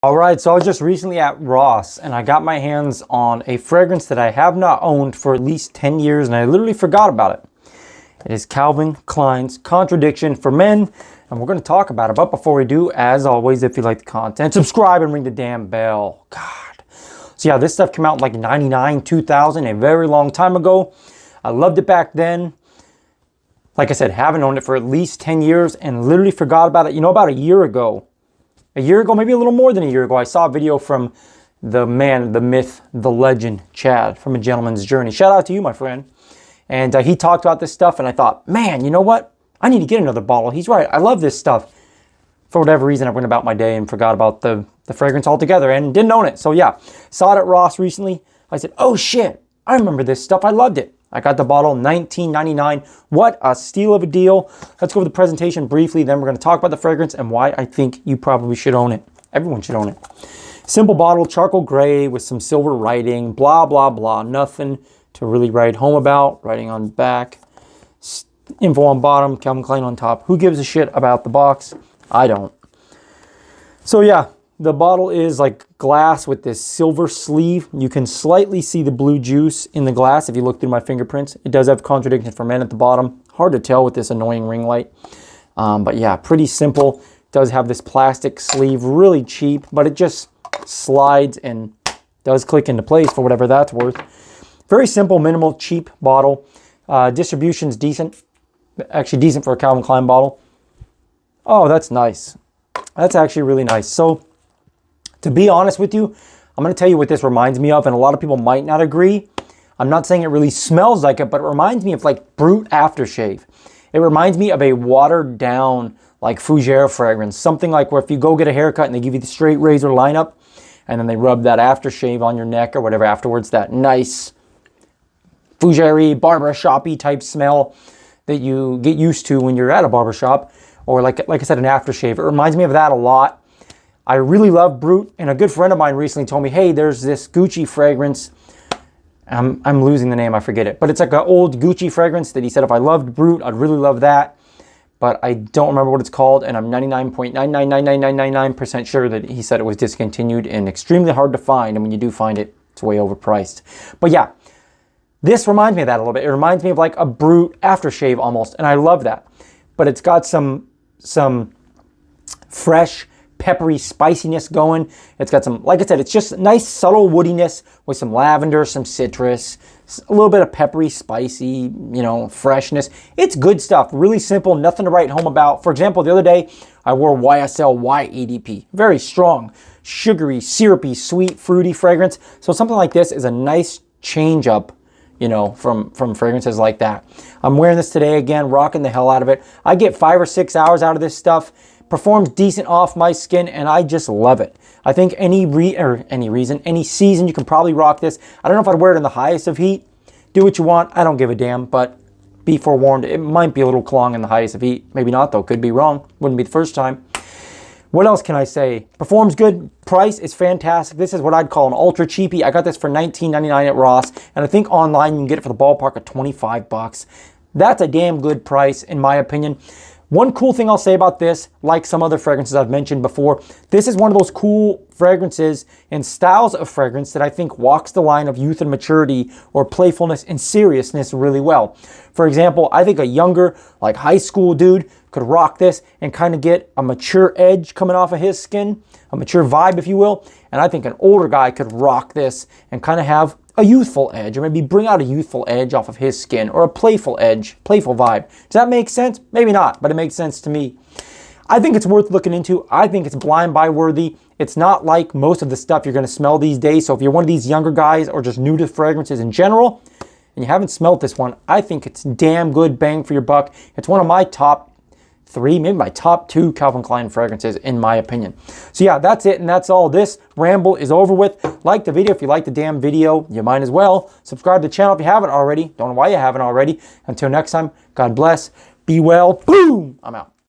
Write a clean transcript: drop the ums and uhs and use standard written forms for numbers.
All right, so I was just recently at Ross and I got my hands on a fragrance that I have not owned for at least 10 years and I literally forgot about it. It is Calvin Klein's Contradiction for Men, and we're going to talk about it. But before we do, as always, if you like the content, subscribe and ring the damn bell. God. So yeah, this stuff came out in like 99, 2000, a very long time ago. I loved it back then. Like I said, haven't owned it for at least 10 years and literally forgot about it. You know, about a year ago, maybe a little more than a year ago, I saw a video from the man, the myth, the legend, Chad, from A Gentleman's Journey. Shout out to you, my friend. And he talked about this stuff, and I thought, man, you know what? I need to get another bottle. He's right. I love this stuff. For whatever reason, I went about my day and forgot about the fragrance altogether and didn't own it. So yeah, saw it at Ross recently. I said, oh shit, I remember this stuff. I loved it. I got the bottle, $19.99. What a steal of a deal. Let's go over the presentation briefly. Then we're going to talk about the fragrance and why I think you probably should own it. Everyone should own it. Simple bottle, charcoal gray with some silver writing, blah, blah, blah. Nothing to really write home about. Writing on back. Info on bottom, Calvin Klein on top. Who gives a shit about the box? I don't. So yeah, the bottle is like glass with this silver sleeve. You can slightly see the blue juice in the glass if you look through my fingerprints. It does have Contradiction for Men at the bottom. Hard to tell with this annoying ring light. But yeah, pretty simple. It does have this plastic sleeve, really cheap, but it just slides and does click into place for whatever that's worth. Very simple, minimal, cheap bottle. Distribution's decent. Actually decent for a Calvin Klein bottle. Oh, that's nice. That's actually really nice. So, to be honest with you, I'm going to tell you what this reminds me of, and a lot of people might not agree. I'm not saying it really smells like it, but it reminds me of like Brut aftershave. It reminds me of a watered down like Fougere fragrance. Something like where if you go get a haircut and they give you the straight razor lineup, and then they rub that aftershave on your neck or whatever afterwards, that nice Fougere barbershop-y type smell that you get used to when you're at a barbershop, or like I said, an aftershave. It reminds me of that a lot. I really love Brut, and a good friend of mine recently told me, hey, there's this Gucci fragrance. I'm losing the name, I forget it. But it's like an old Gucci fragrance that he said if I loved Brut, I'd really love that. But I don't remember what it's called, and I'm 99.9999999% sure that he said it was discontinued and extremely hard to find, and when you do find it, it's way overpriced. But yeah, this reminds me of that a little bit. It reminds me of like a Brut aftershave almost, and I love that. But it's got some fresh, peppery spiciness going. It's got some, like I said, it's just nice subtle woodiness with some lavender, some citrus, a little bit of peppery, spicy, you know, freshness. It's good stuff. Really simple, nothing to write home about. For example, the other day, I wore YSL Y-ADP. Very strong, sugary, syrupy, sweet, fruity fragrance. So something like this is a nice change up, you know, from fragrances like that. I'm wearing this today again, rocking the hell out of it. I get 5 or 6 hours out of this stuff. Performs decent off my skin, and I just love it. I think any season you can probably rock this. I don't know if I'd wear it in the highest of heat. Do what you want. I don't give a damn, but be forewarned. It might be a little clong in the highest of heat. Maybe not, though. Could be wrong. Wouldn't be the first time. What else can I say? Performs good. Price is fantastic. This is what I'd call an ultra cheapie. I got this for $19.99 at Ross, and I think online you can get it for the ballpark of 25 bucks. That's a damn good price, in my opinion. One cool thing I'll say about this, like some other fragrances I've mentioned before, this is one of those cool fragrances and styles of fragrance that I think walks the line of youth and maturity or playfulness and seriousness really well. For example, I think a younger, like high school dude could rock this and kind of get a mature edge coming off of his skin, a mature vibe, if you will. And I think an older guy could rock this and kind of have a youthful edge, or maybe bring out a youthful edge off of his skin, or a playful edge, playful vibe. Does that make sense? Maybe not, but it makes sense to me. I think it's worth looking into. I think it's blind buy worthy. It's not like most of the stuff you're going to smell these days. So if you're one of these younger guys or just new to fragrances in general, and you haven't smelled this one, I think it's damn good bang for your buck. It's one of my top 3, maybe my top 2 Calvin Klein fragrances in my opinion. So yeah, that's it and that's all. This ramble is over with. Like the video if you like the damn video. You might as well. Subscribe to the channel if you haven't already. Don't know why you haven't already. Until next time, God bless. Be well. Boom! I'm out.